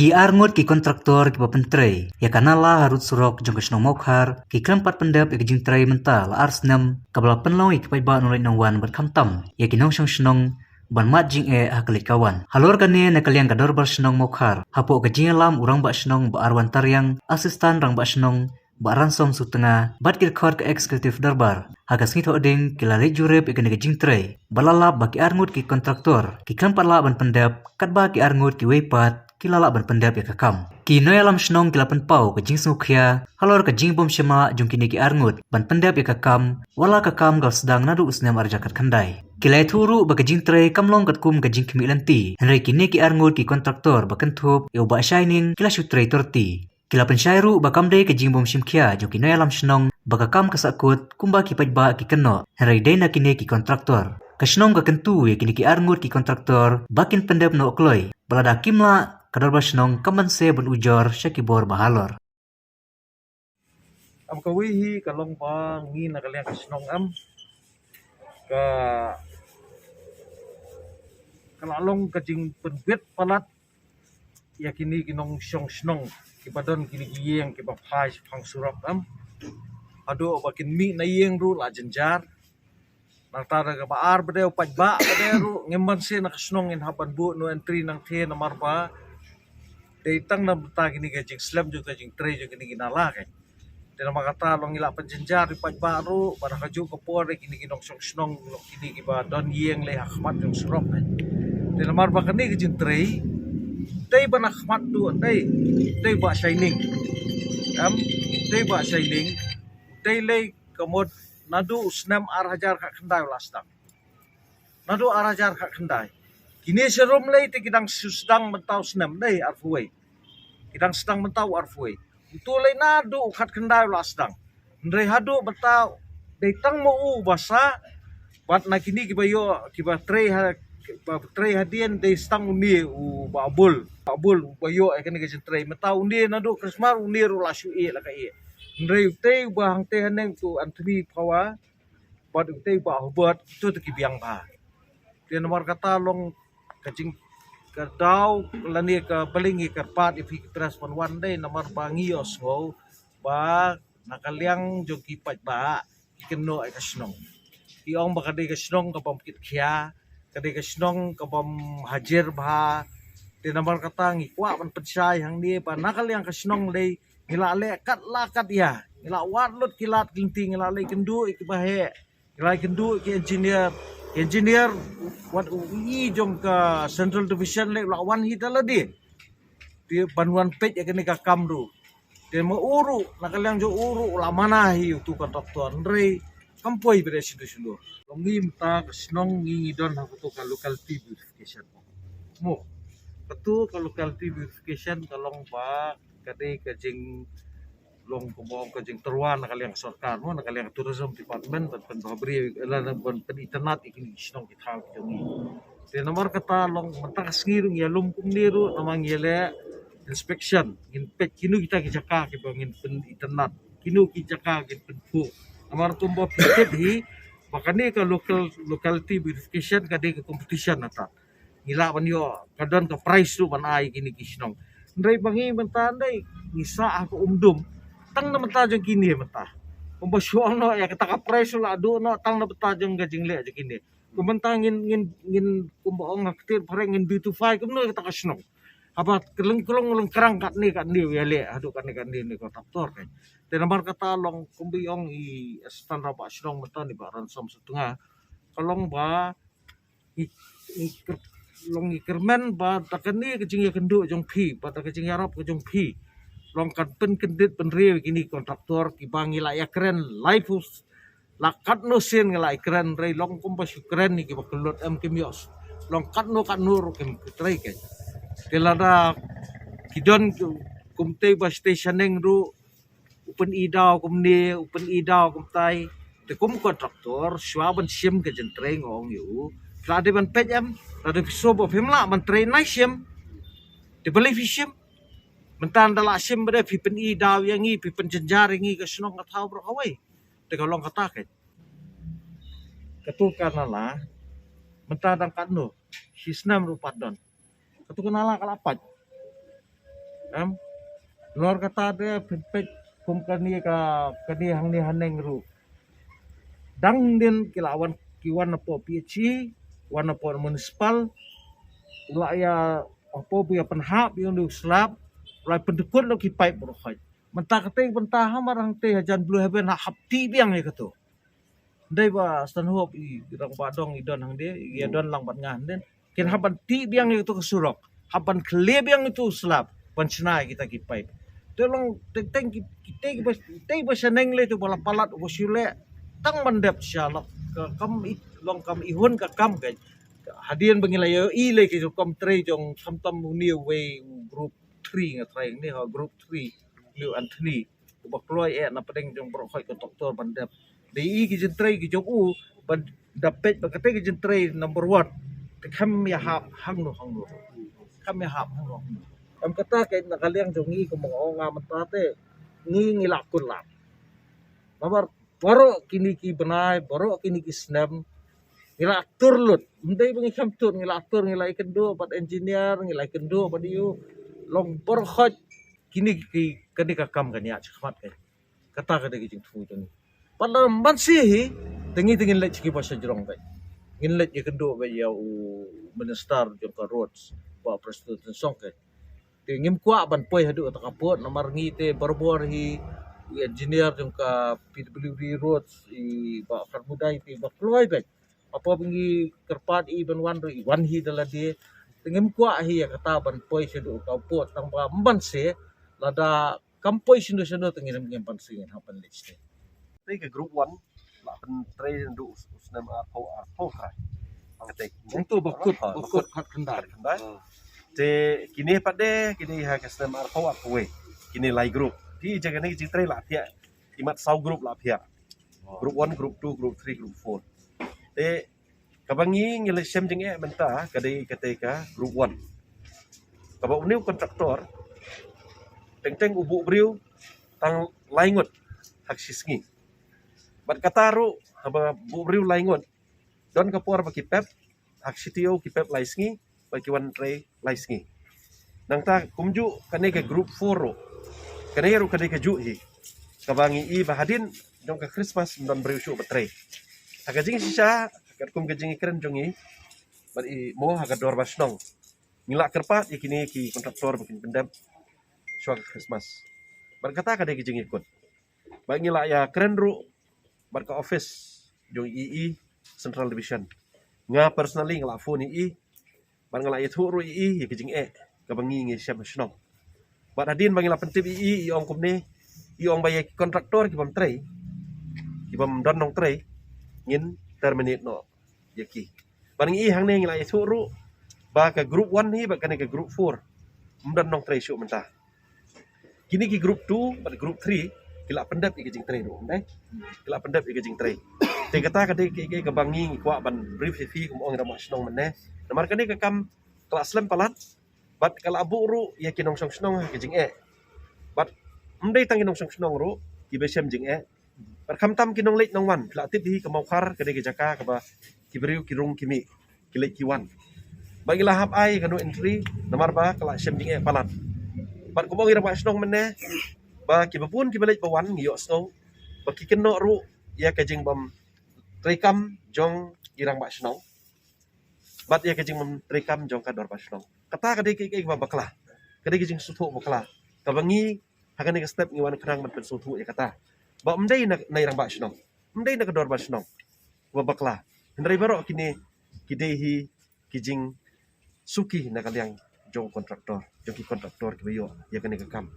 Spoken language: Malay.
Ki arngot ki kontraktor ki papentrei, ya kanala harut surok jong kesnong mokhar, ki klempat pendep ya kijing trei mental arsnem, kabla penlong ki paiba nolai nongwan berkamtam, ya kinong snong ban mat jing hakali kawan. Halor kane na kaliang kador bar snong mokhar, hapo kajing lam urang ba snong ba arwan taryang, asistan rang ba snong, ba ransom sutengah, bat kirkor ke eksekutif darbar, hagas ngito oding kilale jurep ikene kajing trei, balala baki arngot ki kontraktor, ki klempat la ban pendep, katba ki arngot ki weipat, kilala ban pendap ya kakam. Ki noy alam snong kilapan pau ke jing sukya, halor ke jing bom syama jung kini ki arngut, ban pendap ya kakam, wala kakam gal sedang nadu usnam arjakat kandai. Kilai turu ba ke jing trei kamlong kat kum ke jing kimi lanti, henry kini ki arngut ki kontraktor ba kentup, yo ba shining kila syutrei torti. Kilapan syairu ba kamdai ke jing bom syamkya jung kinoy alam snong, ba kakam kesakut kumba ki pajba ki keno, henry dena kini ki kontraktor. Kasnong ka kentu ya kini ki arngut ki kontraktor, bakin pendap no okloy, balada kimla kadar basnong kaman se ben ujor syakibor bahalor. Am kawihi kalong pa ngi na kaliang kasnong am ka kalalong kajing penbet palat yakini kinong syong snong kibadon kini giyeng kibapay pang surap am ado bakin mi na yeng ru la jenjar nagtara ka baar badeo pajba badeo ngemban se na kasnong in hapan bu no entry nang the na marba tang na bata kini kajing slam jo kajing tre jo kini ginala kay dina makata long ila panjenjar di baru pada kaju kapor kini kinong snong kini kiba don yeng le hakmat yung surop kay dina marba kini kajing tre tay ba nakmat tu tay ba shining tay ba shining tay le kamod nadu usnam arhajar ka khandai lastang nadu arhajar ka khandai kini serum le ti kidang susdang mentau snam dai arfuai kidang sedang mentau arfuai utulai nadu khat khandai lasdang ndre hadu betau detang mo u basa bat na kini kibayo kiba tre hadian de stang uni u babul bayo kene ke tre mentau uni nadu krismar uni ru lasu e la kai ndre te bahang te haneng tu antri pawa bat te ba hobat tu te kibiang ba dia nomor kata long kacing kadau lani ka balingi karpat ifi tras one day nomor bangios go ba nakaliang jogi pat ba ikeno ay kasnong iong bakade kasnong kapam kitkhya kade kasnong kapam hajer ba dia nomor kata ngikwa man pensay hang ni pa nakaliang kasnong le ngilale kat lakat ya ngila warlut kilat ginting ngilale kendu ikibahe ngilale kendu ki engineer wat ui jong ka central division le lawan hita ladi dia banuan pej ya kene ka kamru dia mo uru nakaliang jo uru la mana hi tu kontraktor ndre kampoi bere situ longi mta snong ngi don ha to ka locality beautification mo betul ka locality beautification kalong ba kade kajing long kumong kajing terwan nakaliang sarkar mo nakaliang tourism department ban babri la ban internet ikini snong kitha jongi te nomor kata long mentas ngirung ya lum kumniru namang yele inspection inspect kinu kita kijaka ki bangin pen internet kinu kijaka ki penfu nomor tumbo piket hi makane ka locality verification kade ke competition nata ngila banyo kadon ka price tu ban ai kini kisnong ndai bangi mentandai ngisa aku tang na mentajong kini mentah pembasuan no ya kita ka price la do no tang na betajong gajing le aja kini kumentangin ngin kumbaong aktir pareng ngin beautify kumno kita kasnong apa keleng kerang kat ni ya le adu kat ni kontraktor kan te nomor kata long kumbiong i astan raba snong menta ni ba ransom setengah kalong ba long ikermen ba takani kejing ya kendu jong pi ba kejing yarap jong pi long kan pen kendit penri kini kontraktor kibangi la ya keren life lakat no sen ngala keren rei long kumpas keren ni kibakelot em kimios long kat no kem trai ke kelada kidon kumte ba stationing ru upen idau kumtai te kum kontraktor swaban sim ke jentreng ong yu klade ban pejam lade sobo pemla man train na sim de beli sim mentan dala sim bade pipen idau yangi pipen jenjar yangi ke snong katau bro awai te kalong kata ke ketukan ala mentan dang katno hisnam ru padon ketukan ala kalapat luar kata dia pempek kum kani hang ni haneng ru dang din kilawan kiwan po PHC wan po municipal ula ya apa bu ya penhap yang du slap rai pendekut lo ki pipe berkhaj mentah kate mentah hamarang te hajan blue heaven hap ti biang ya ketu dai ba stan hop I rang badong I don hang dia ya don lang bat ngan den kin haban ti biang itu kesurok haban kle biang itu slap pan snai kita ki pipe tolong teng kita kita bahasa neng le tu bala palat usule tang mandap syalak kam long kam ihun ka kam ka hadian bangilay I le ki kam tre jong kam tam new way group 3 nga try ni ha group 3 new Anthony bakloy na padeng jong bro khoy ka doktor bandap di ki jentre ki jong u ban dapet bakate ki jentre number 1 te kam ya hang no kam ya hang no am kata kay nakaliang jongi ko mga nga matate ngilak kun lap babar baro kini ki benai baro kini ki snam ngilak turlut ndai bangi kam tur ngilak tur ngilai kendo pat engineer ngilai kendo pat yu long borkhot kini ki kani ka kam kan ya chmat kay kata ka dagi jing thu joni padam bansi tengi le chiki pasha jrong kay ngin le kendo ba ya minister jong ka roads pa president song kay ngim kwa ban poi hadu ta kapot namar ngi te borbor hi engineer jong ka PWD roads I ba karmudai te ba kloy bet apa bingi kerpat I ban wan hi dala de ngim kwa hi ya kata ban poi hadu kapot tang ba mban se lada kampoi sinu tengin ngim pan singin hapan liste Đây cái group 1 là phần trade đủ nam arpo khai ang tek untuk bakut khat kendar đấy te kini pada kini ha cái nam arpo we kini lai group thì jaga ni jing trade la thia imat sau group la thia group 1 group 2 group 3 group 4 te kabangi ngile sem jing e menta kadai ketika group 1 kabau new kontraktor teng ubu briu tang laingot hak sisngi bat kataru haba bubriu laingot don kapor baki pep hak sitio ki pep laisngi baki wan tray laisngi nang ta kumju kane ke group 4 ro kane ru kane ke ju hi kabangi I bahadin jong ka Christmas don briu shu batre aga jing sisa kat kum ke jing keren jongi bat I mo haga dor basnong ngila kerpat ikini ki kontraktor bikin pendam syua Christmas berkata kada ke jing ikut ba ngila ya keren ru barka office jong II Central Division nga personally ngala phone II bar ngala itu ru II ya kijing kabangi ngi siap nasional bar hadin bangila pentip II ong kumne I ong bayar kontraktor ki bam tray ki bam don nong tray ngin terminate no yaki bar ngi hang ne ngala itu ru ba ka group 1 ni ba ka group 4 mdan nong tray syuk mentah kini ki group 2 bar group 3 kila pendap ikajing tray ru dai kila pendap ikajing tray te kata kade ke kabangi kwa ban brief fi kum ong ramak snong meneh namar kane ka kam kelas lem palat bat kala abu ru ya kinong song snong ikajing bat mdai tang kinong song snong ru ki besem jing bat kam tam kinong leit nong wan kila tip hi kamau khar kade ke jaka ka ba kibriu kirung kimi kilek kiwan bagi lahap ai kanu entry namar ba kala sem jing palat bat kum ong ramak snong meneh ba kibapun kibalait bawan ngiyo snow ba kikeno ru ya kajing bam trekam jong irang ba snow bat ya kajing bam trekam jong kador ba snow kata kade ke ba bakla kade kajing sutu bakla kabangi hagan ke step ngiwan kerang man sutu ya kata ba mdai na irang ba snow mdai na kador ba snow ba bakla hendrai baro kini kidehi kijing suki na kaliang jong kontraktor jong ki kontraktor kibayo ya kane ke kam